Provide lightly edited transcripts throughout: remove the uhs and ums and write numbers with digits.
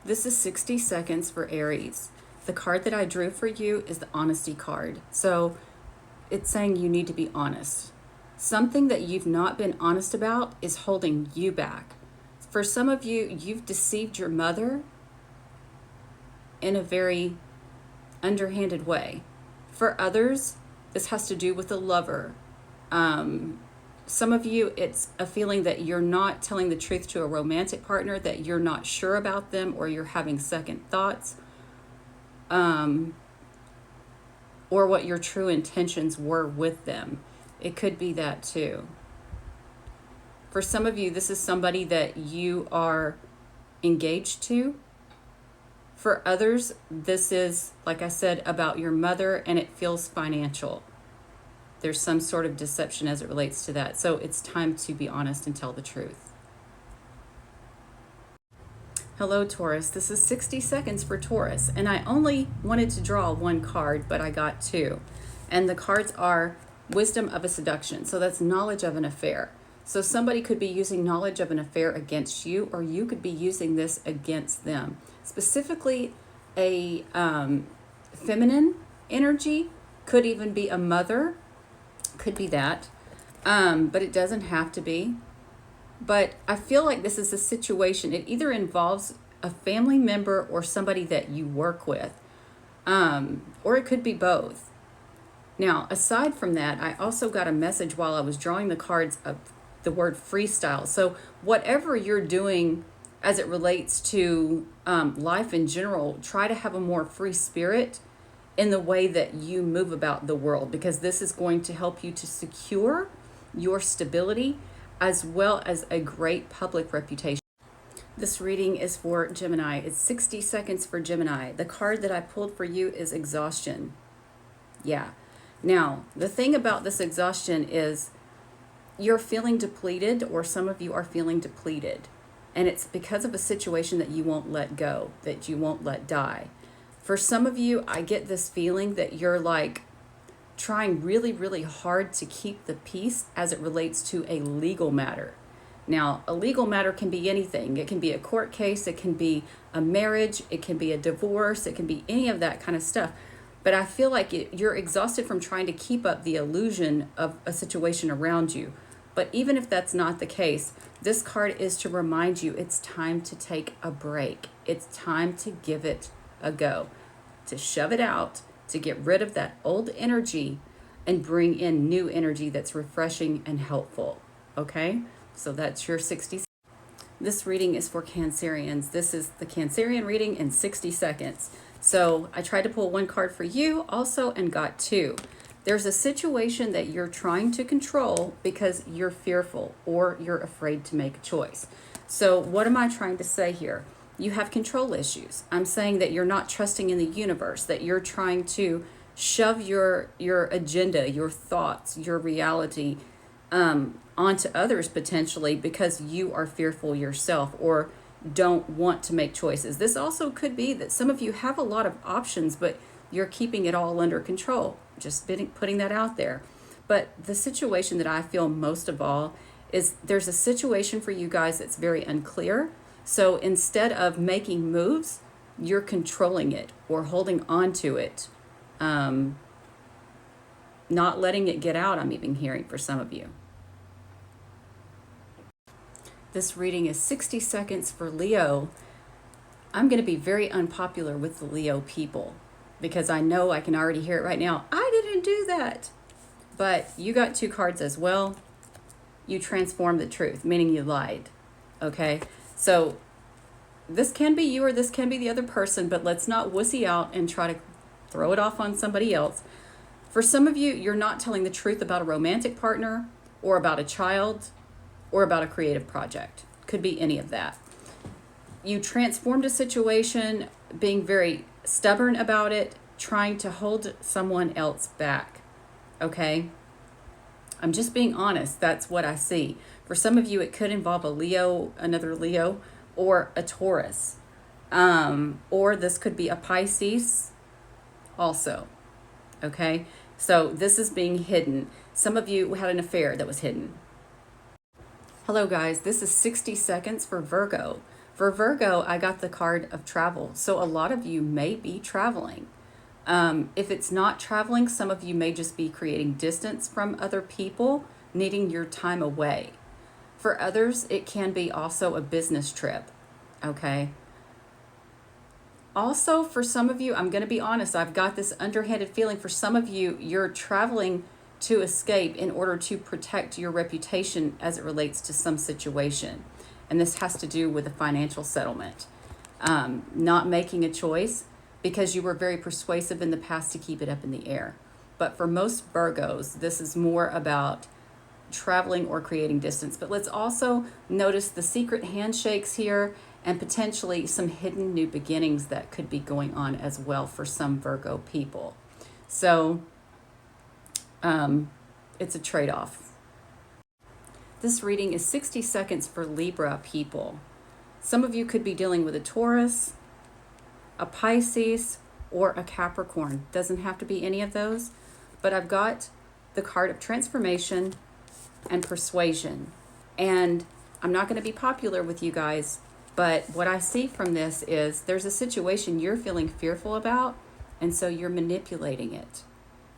This is 60 seconds for Aries. The card that I drew for you is the honesty card. So it's saying you need to be honest. Something that you've not been honest about is holding you back. For some of you, you've deceived your mother in a very underhanded way. For others, this has to do with a lover. Some of you, it's a feeling that you're not telling the truth to a romantic partner, that you're not sure about them, or you're having second thoughts, or what your true intentions were with them. It could be that too. For some of you, this is somebody that you are engaged to. For others, this is, like I said, about your mother, and it feels financial. There's some sort of deception as it relates to that. So it's time to be honest and tell the truth. Hello, Taurus. This is 60 seconds for Taurus. And I only wanted to draw one card, but I got two. And the cards are wisdom of a seduction. So that's knowledge of an affair. So somebody could be using knowledge of an affair against you, or you could be using this against them. Specifically, a feminine energy, could even be a mother, could be that, but it doesn't have to be. But I feel like this is a situation, it either involves a family member or somebody that you work with, or it could be both. Now, aside from that, I also got a message while I was drawing the cards of the word freestyle. So whatever you're doing as it relates to life in general, try to have a more free spirit in the way that you move about the world, because this is going to help you to secure your stability as well as a great public reputation. This reading is for Gemini. It's 60 seconds for Gemini. The card that I pulled for you is exhaustion. Yeah. Now, the thing about this exhaustion is you're feeling depleted, or some of you are feeling depleted. And it's because of a situation that you won't let go, that you won't let die. For some of you, I get this feeling that you're like trying really, really hard to keep the peace as it relates to a legal matter. Now, a legal matter can be anything. It can be a court case, it can be a marriage, it can be a divorce, it can be any of that kind of stuff. But I feel like you're exhausted from trying to keep up the illusion of a situation around you. But even if that's not the case, this card is to remind you it's time to take a break. It's time to give it a go, to shove it out, to get rid of that old energy and bring in new energy that's refreshing and helpful. Okay? So that's your 60. This reading is for Cancerians. This is the Cancerian reading in 60 seconds. So I tried to pull one card for you also and got two. There's a situation that you're trying to control because you're fearful or you're afraid to make a choice. So what am I trying to say here? You have control issues. I'm saying that you're not trusting in the universe, that you're trying to shove your agenda, your thoughts, your reality onto others potentially because you are fearful yourself or don't want to make choices. This also could be that some of you have a lot of options, but you're keeping it all under control. Just putting that out there. But the situation that I feel most of all is there's a situation for you guys that's very unclear. So instead of making moves, you're controlling it or holding on to it. Not letting it get out, I'm even hearing for some of you. This reading is 60 seconds for Leo. I'm going to be very unpopular with the Leo people because I know I can already hear it right now. I didn't do that. But you got two cards as well. You transformed the truth, meaning you lied. Okay? So this can be you or this can be the other person, but let's not wussy out and try to throw it off on somebody else. For some of you, you're not telling the truth about a romantic partner or about a child or about a creative project. Could be any of that. You transformed a situation, being very stubborn about it, trying to hold someone else back. Okay? I'm just being honest. That's what I see. For some of you, it could involve a Leo, another Leo, or a Taurus. Or this could be a Pisces also. Okay? So this is being hidden. Some of you had an affair that was hidden. Hello guys, this is 60 seconds for Virgo. For Virgo, I got the card of travel. So a lot of you may be traveling. If it's not traveling, some of you may just be creating distance from other people, needing your time away. For others, it can be also a business trip, okay? Also, for some of you, I'm going to be honest, I've got this underhanded feeling. For some of you, you're traveling to escape in order to protect your reputation as it relates to some situation. And this has to do with a financial settlement. Not making a choice because you were very persuasive in the past to keep it up in the air. But for most Virgos, this is more about traveling or creating distance. But let's also notice the secret handshakes here and potentially some hidden new beginnings that could be going on as well for some Virgo people. So it's a trade-off. This reading is 60 seconds for Libra people. Some of you could be dealing with a Taurus, a Pisces, or a Capricorn. Doesn't have to be any of those, but I've got the card of transformation and persuasion. And I'm not going to be popular with you guys, but what I see from this is there's a situation you're feeling fearful about, and so you're manipulating it.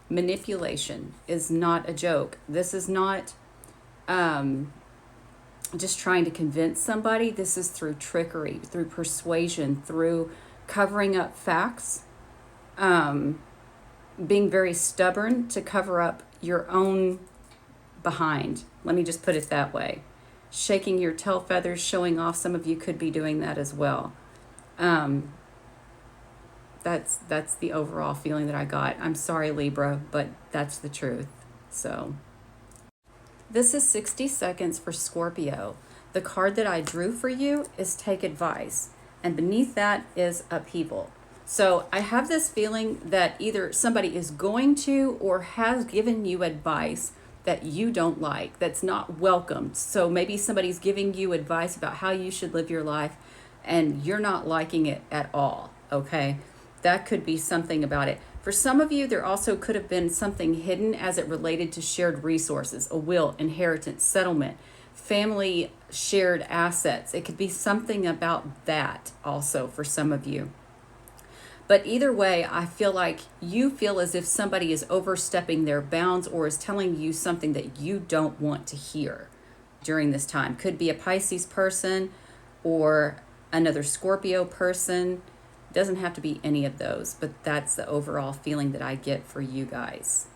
Manipulation is not a joke. This is not just trying to convince somebody. This is through trickery, through persuasion, through covering up facts, being very stubborn to cover up your own behind. Let me just put it that way. Shaking your tail feathers, showing off. Some of you could be doing that as well. That's the overall feeling that I got. I'm sorry, Libra, but that's the truth. So this is 60 seconds for Scorpio. The card that I drew for you is Take Advice, and beneath that is Upheaval. So I have this feeling that either somebody is going to or has given you advice that you don't like, that's not welcomed. So maybe somebody's giving you advice about how you should live your life and you're not liking it at all, okay? That could be something about it. For some of you, there also could have been something hidden as it related to shared resources, a will, inheritance, settlement, family shared assets. It could be something about that also for some of you. But either way, I feel like you feel as if somebody is overstepping their bounds or is telling you something that you don't want to hear during this time. Could be a Pisces person or another Scorpio person. Doesn't have to be any of those, but that's the overall feeling that I get for you guys.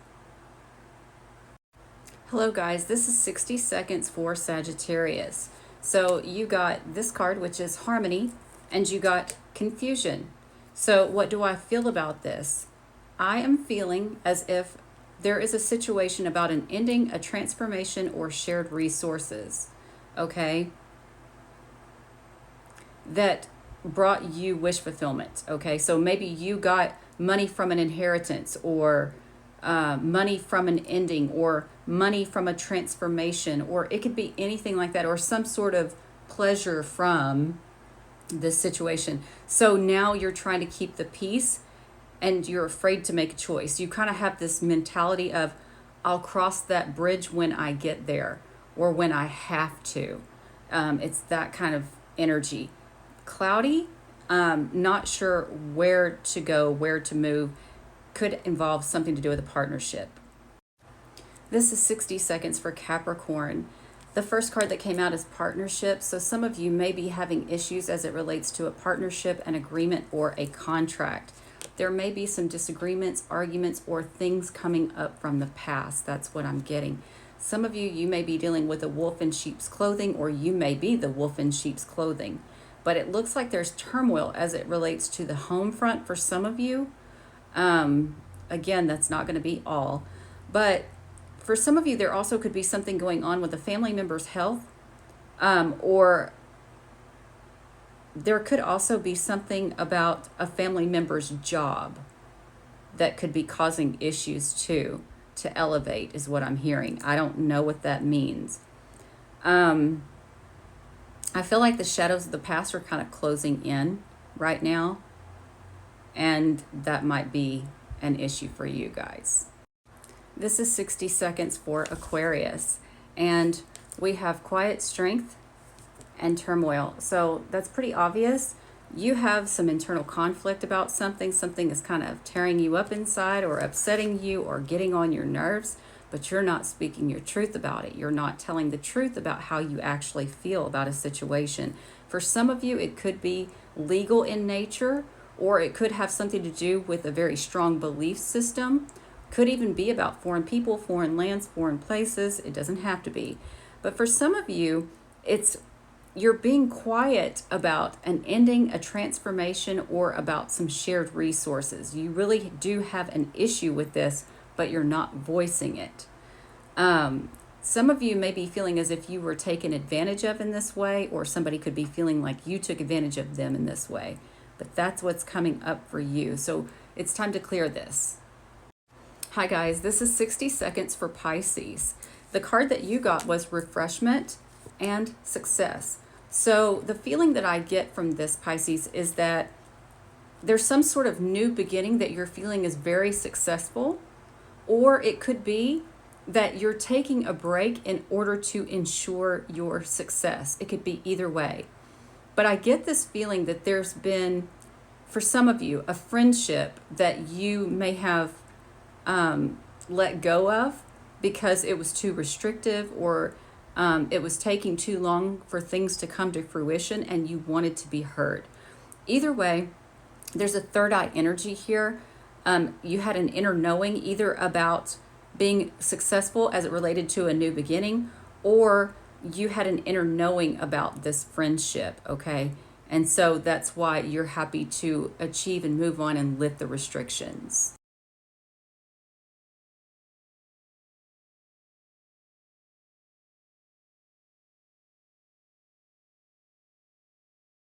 Hello guys, this is 60 seconds for Sagittarius. So you got this card, which is Harmony, and you got Confusion. So what do I feel about this? I am feeling as if there is a situation about an ending, a transformation, or shared resources, okay, that brought you wish fulfillment, okay? So maybe you got money from an inheritance or money from an ending or money from a transformation, or it could be anything like that, or some sort of pleasure from this situation. So now you're trying to keep the peace and you're afraid to make a choice. You kind of have this mentality of, I'll cross that bridge when I get there or when I have to. It's that kind of energy. Cloudy, not sure where to go, where to move. Could involve something to do with a partnership. This is 60 seconds for Capricorn. The first card that came out is partnership. So some of you may be having issues as it relates to a partnership, an agreement, or a contract. There may be some disagreements, arguments, or things coming up from the past. That's what I'm getting. Some of you may be dealing with a wolf in sheep's clothing, or you may be the wolf in sheep's clothing. But it looks like there's turmoil as it relates to the home front for some of you. Again, that's not going to be all. But for some of you, there also could be something going on with a family member's health, or there could also be something about a family member's job that could be causing issues too, to elevate is what I'm hearing. I don't know what that means. I feel like the shadows of the past are kind of closing in right now, and that might be an issue for you guys. This is 60 seconds for Aquarius, and we have quiet strength and turmoil. So that's pretty obvious. You have some internal conflict about something. Something is kind of tearing you up inside or upsetting you or getting on your nerves, but you're not speaking your truth about it. You're not telling the truth about how you actually feel about a situation. For some of you, it could be legal in nature, or it could have something to do with a very strong belief system. Could even be about foreign people, foreign lands, foreign places. It doesn't have to be. But for some of you, you're being quiet about an ending, a transformation, or about some shared resources. You really do have an issue with this, but you're not voicing it. Some of you may be feeling as if you were taken advantage of in this way, or somebody could be feeling like you took advantage of them in this way. But that's what's coming up for you. So it's time to clear this. Hi guys, this is 60 seconds for Pisces. The card that you got was refreshment and success. So the feeling that I get from this, Pisces, is that there's some sort of new beginning that you're feeling is very successful, or it could be that you're taking a break in order to ensure your success. It could be either way. But I get this feeling that there's been, for some of you, a friendship that you may have let go of because it was too restrictive, or it was taking too long for things to come to fruition and you wanted to be heard. Either way, there's a third eye energy here. You had an inner knowing either about being successful as it related to a new beginning, or you had an inner knowing about this friendship, okay? And so that's why you're happy to achieve and move on and lift the restrictions.